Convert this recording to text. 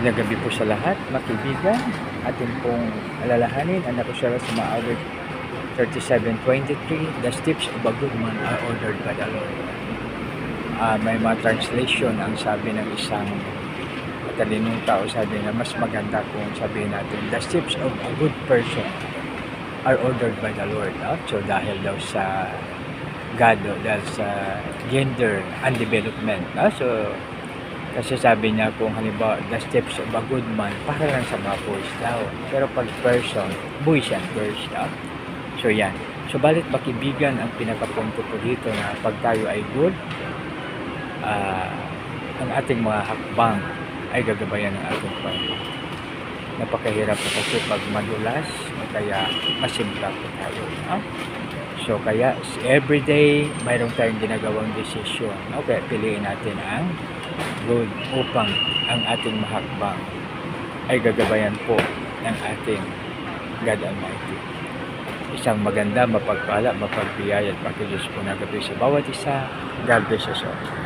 Gabi po sa lahat, mga kaibigan. Atin pong alalahanin ang nakusara sa Maawit 37:23, the steps of a good man are ordered by the Lord. May mga translation ang sabi ng isang matalinong tao, sabi na mas maganda kung sabihin natin, the steps of a good person are ordered by the Lord. So dahil daw sa God, dahil sa gender and development. So kasi sabi niya kung halimbawa the steps of a good man para lang sa mga boys daw. Pero pag person, boys and girls daw. So yan. So balit makibigan ang pinakapunto po dito na pag tayo ay good, ang ating mga hakbang ay gagabayan ng ating Panginoon. Napakahirap po kasi pag madulas, kaya masimpla po tayo. So kaya everyday mayroon tayong ginagawang desisyon. Okay, piliin natin ang good upang ang ating mahakbang ay gagabayan po ng ating God Almighty. Isang maganda, mapagpala, mapagbiyaya at pagkilos po na gabi sa bawat isa. God bless us all.